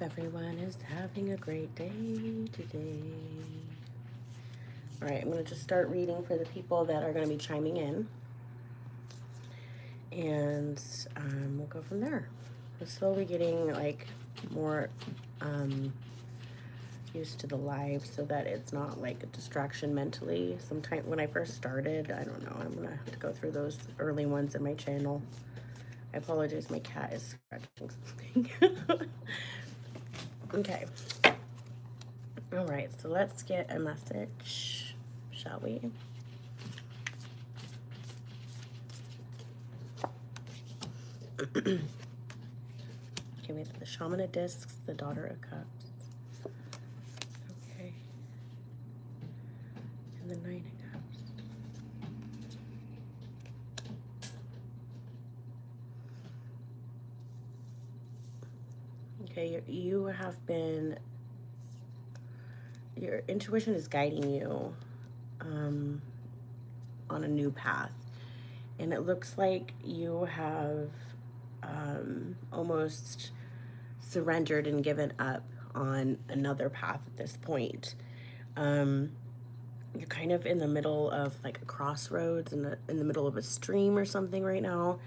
everyone is having a great day today. All right, I'm going to just start reading for the people that are going to be chiming in, and we'll go from there. We're slowly getting like more used to the live so that it's not like a distraction mentally. Sometimes when I first started, I don't know, I'm going to have to go through those early ones in my channel. I apologize, my cat is scratching something. Okay. All right, so let's get a message, shall we? Okay, we have the Shaman of Discs, the Daughter of Cups. Okay. And the Nine of Cups. Okay, you have been, your intuition is guiding you on a new path. And it looks like you have almost surrendered and given up on another path at this point. You're kind of in the middle of like a crossroads in the middle of a stream or something right now.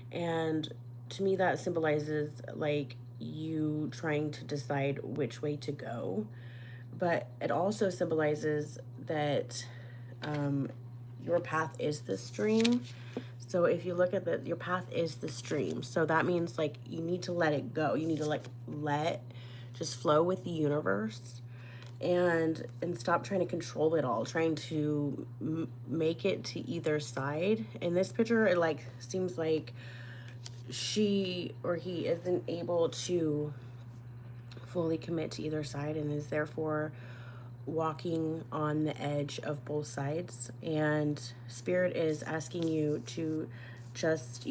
And to me, that symbolizes like you trying to decide which way to go. But it also symbolizes that your path is the stream. So if you look at your path is the stream. So that means like you need to let it go. You need to like let just flow with the universe and stop trying to control it all, trying to make it to either side. In this picture, it like seems like she or he isn't able to fully commit to either side and is therefore walking on the edge of both sides. And Spirit is asking you to just,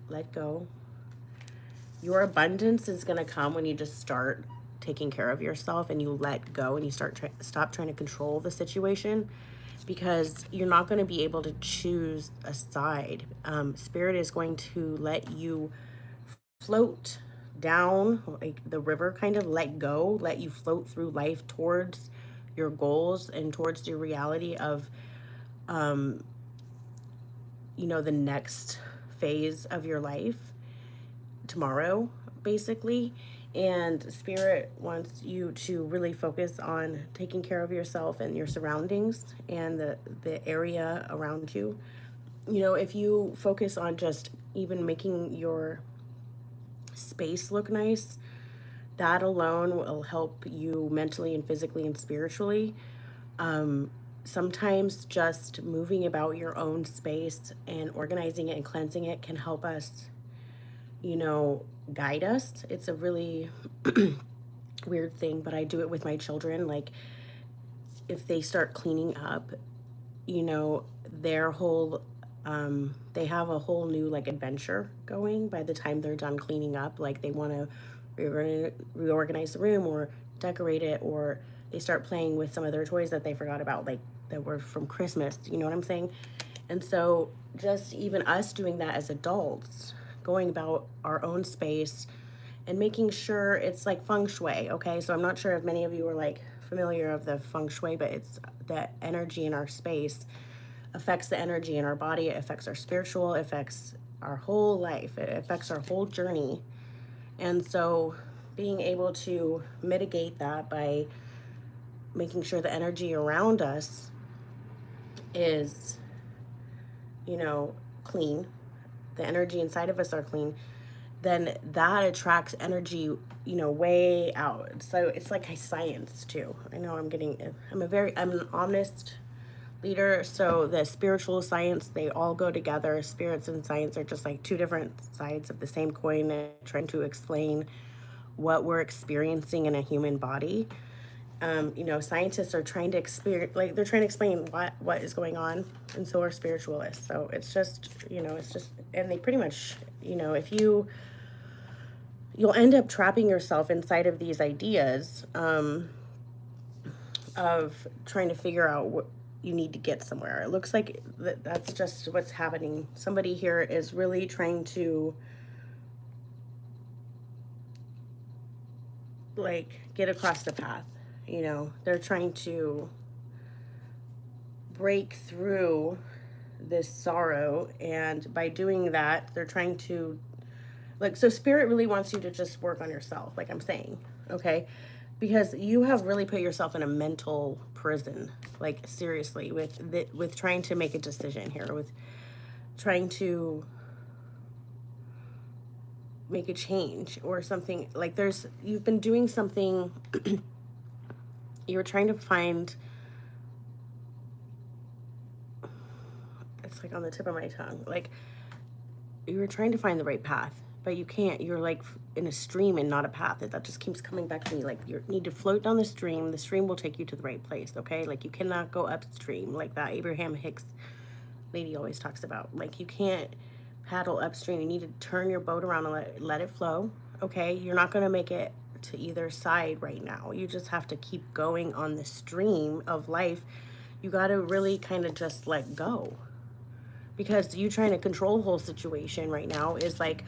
let go. Your abundance is going to come when you just start taking care of yourself and you let go and you stop trying to control the situation, because you're not going to be able to choose a side. Spirit is going to let you float down like the river, kind of let go, let you float through life towards your goals and towards your reality of the next phase of your life tomorrow, basically. And Spirit wants you to really focus on taking care of yourself and your surroundings and the area around you. If you focus on just even making your space look nice, that alone will help you mentally and physically and spiritually. Sometimes just moving about your own space and organizing it and cleansing it can help us, guide us. It's a really weird thing, but I do it with my children. Like if they start cleaning up, their whole they have a whole new like adventure going by the time they're done cleaning up. Like they want to reorganize the room or decorate it, or they start playing with some of their toys that they forgot about, like that were from Christmas. You know what I'm saying? And so just even us doing that as adults, going about our own space and making sure it's like feng shui. Okay, so I'm not sure if many of you are like familiar of the feng shui, but it's the energy in our space affects the energy in our body. It affects our spiritual, it affects our whole life, it affects our whole journey. And so being able to mitigate that by making sure the energy around us is, clean, the energy inside of us are clean, then that attracts energy, way out. So it's like a science too. I know I'm an honest leader. So the spiritual science, they all go together. Spirits and science are just like two different sides of the same coin, and trying to explain what we're experiencing in a human body. Scientists are trying to they're trying to explain what is going on, and so are spiritualists. So it's just, and they pretty much, if you'll end up trapping yourself inside of these ideas of trying to figure out what you need to get somewhere. It looks like that's just what's happening. Somebody here is really trying to like get across the path. You know, they're trying to break through this sorrow, and by doing that, they're trying to, like, so spirit really wants you to just work on yourself, like I'm saying, okay? Because you have really put yourself in a mental prison, like seriously, with trying to make a decision here, with trying to make a change or something. Like you've been doing something. You're trying to find, it's like on the tip of my tongue, like you were trying to find the right path, but you can't. You're like in a stream and not a path. That just keeps coming back to me. Like you need to float down the stream. The stream will take you to the right place, okay? Like you cannot go upstream, like that Abraham Hicks lady always talks about. Like you can't paddle upstream. You need to turn your boat around and let it flow, okay? You're not going to make it to either side right now. You just have to keep going on the stream of life. You got to really kind of just let go, because you trying to control the whole situation right now is like,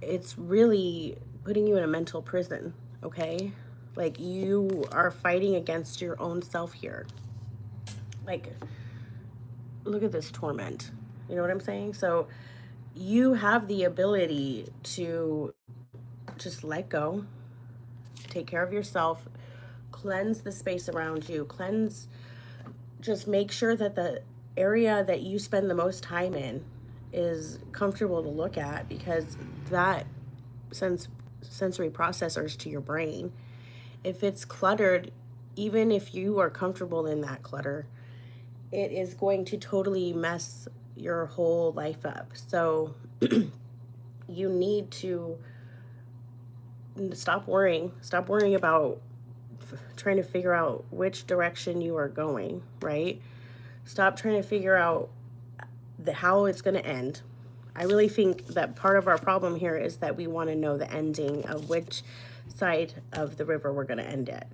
it's really putting you in a mental prison, okay? Like you are fighting against your own self here. Like, look at this torment. You know what I'm saying? So you have the ability to just let go, take care of yourself, cleanse the space around you, just make sure that the area that you spend the most time in is comfortable to look at, because that sends sensory processors to your brain. If it's cluttered, even if you are comfortable in that clutter, it is going to totally mess your whole life up. So you need to stop worrying about trying to figure out which direction you are going, right? Stop trying to figure out how it's going to end. I really think that part of our problem here is that we want to know the ending of which side of the river we're going to end at.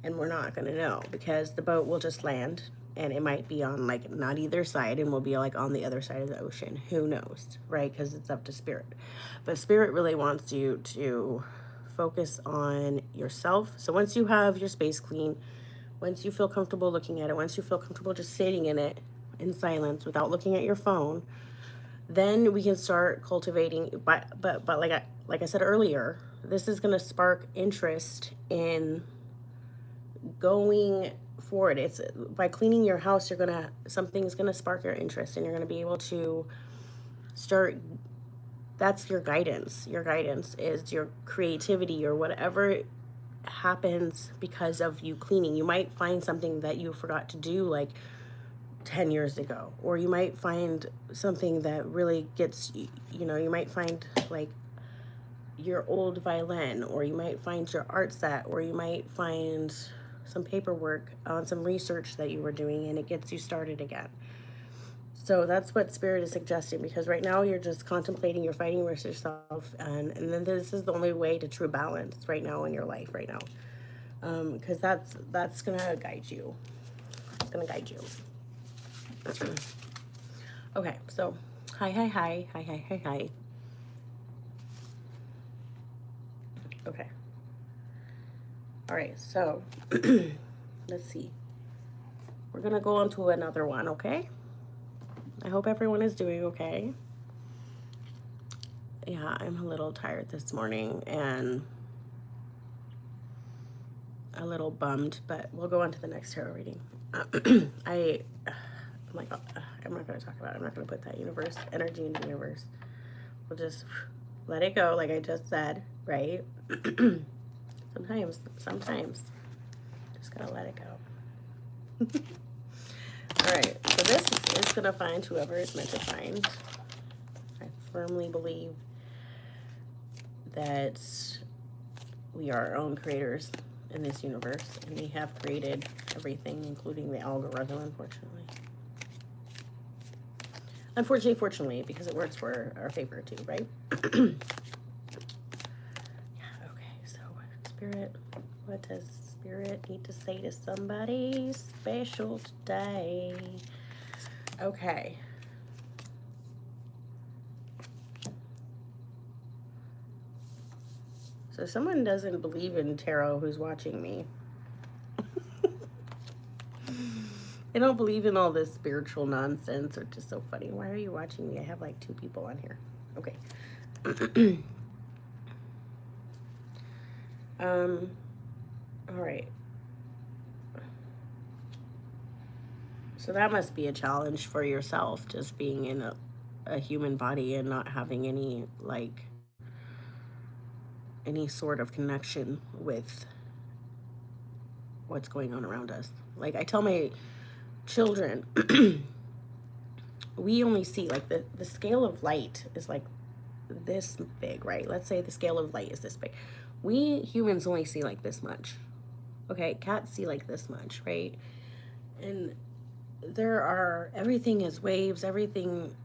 And we're not going to know, because the boat will just land and it might be on like not either side, and we'll be like on the other side of the ocean. Who knows, right? Because it's up to spirit. But spirit really wants you to focus on yourself. So once you have your space clean, once you feel comfortable looking at it, once you feel comfortable just sitting in it in silence without looking at your phone, then we can start cultivating. But like I said earlier, this is going to spark interest in going forward. It's by cleaning your house, something's gonna spark your interest, and you're gonna be able to start. That's your guidance. Your guidance is your creativity, or whatever happens because of you cleaning. You might find something that you forgot to do like 10 years ago, or you might find something that really gets, you might find like your old violin, or you might find your art set, or you might find some paperwork on some research that you were doing, and it gets you started again. So that's what spirit is suggesting, because right now you're just contemplating, you're fighting with yourself, and then this is the only way to true balance right now in your life right now, because that's gonna guide you. It's gonna guide you. Okay, so hi. Okay. All right, so let's see. We're gonna go on to another one, okay? I hope everyone is doing okay. Yeah, I'm a little tired this morning and a little bummed, but we'll go on to the next tarot reading. I'm like, I'm not gonna talk about it. I'm not gonna put that universe energy in the universe. We'll just let it go, like I just said, right? Sometimes, just gotta let it go. All right, so this is gonna find whoever it's meant to find. I firmly believe that we are our own creators in this universe, and we have created everything, including the algorithm, fortunately, because it works for our favor too, right? Yeah, okay, so Spirit, what does Spirit need to say to somebody special today? Okay. So someone doesn't believe in tarot who's watching me. They don't believe in all this spiritual nonsense, which is so funny. Why are you watching me? I have like 2 people on here. Okay. All right. So that must be a challenge for yourself, just being in a human body and not having any sort of connection with what's going on around us. Like I tell my children, we only see like the scale of light is like this big, right? Let's say the scale of light is this big. We humans only see like this much. Okay, cats see like this much, right? And everything is waves, everything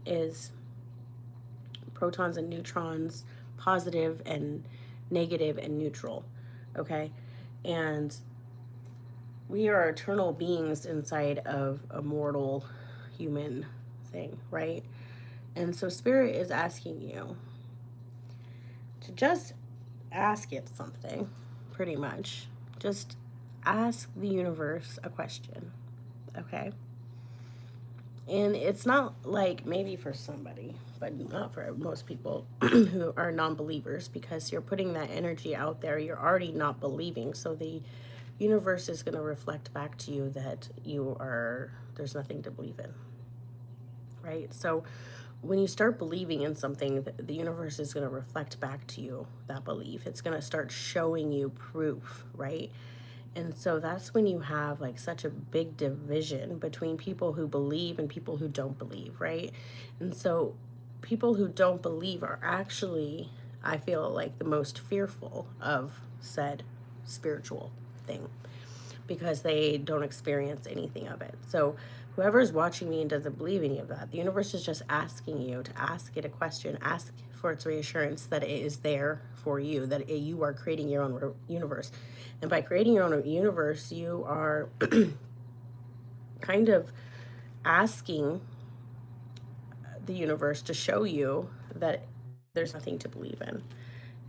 is protons and neutrons, positive and negative and neutral, okay? And we are eternal beings inside of a mortal human thing, right? And so Spirit is asking you to just ask it something, pretty much. Just ask the universe a question, okay? And it's not like maybe for somebody, but not for most people who are non-believers, because you're putting that energy out there. You're already not believing. So the universe is going to reflect back to you that there's nothing to believe in, right? So when you start believing in something, the universe is going to reflect back to you that belief. It's going to start showing you proof, right? And so that's when you have like such a big division between people who believe and people who don't believe, right? And so people who don't believe are actually, I feel like, the most fearful of said spiritual thing, because they don't experience anything of it. So whoever's watching me and doesn't believe any of that, the universe is just asking you to ask it a question, ask for its reassurance that it is there for you, that you are creating your own universe. And by creating your own universe, you are kind of asking the universe to show you that there's nothing to believe in.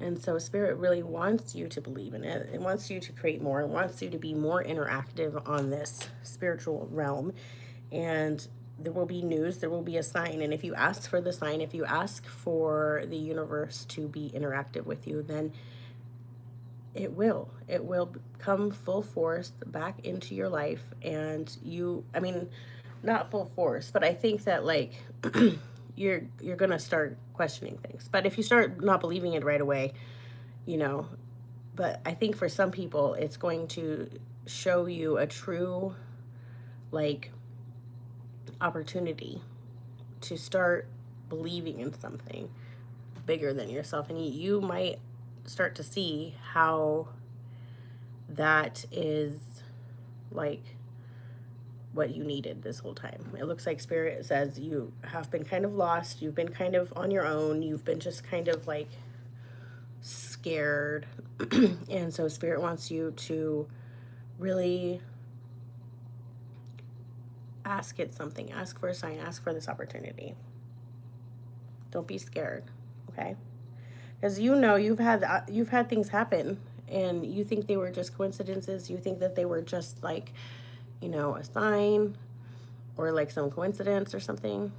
And so Spirit really wants you to believe in it. It wants you to create more. It wants you to be more interactive on this spiritual realm. And there will be news, there will be a sign. And if you ask for the sign, if you ask for the universe to be interactive with you, then it will come full force back into your life. And not full force, but I think that like you're gonna start questioning things. But if you start not believing it right away, but I think for some people it's going to show you a true opportunity to start believing in something bigger than yourself. And you might start to see how that is like what you needed this whole time. It looks like Spirit says you have been kind of lost. You've been kind of on your own. You've been just kind of like scared. And so Spirit wants you to really ask it something. Ask for a sign. Ask for this opportunity. Don't be scared, okay? Because you've had things happen, and you think they were just coincidences. You think that they were just like, a sign or like some coincidence or something.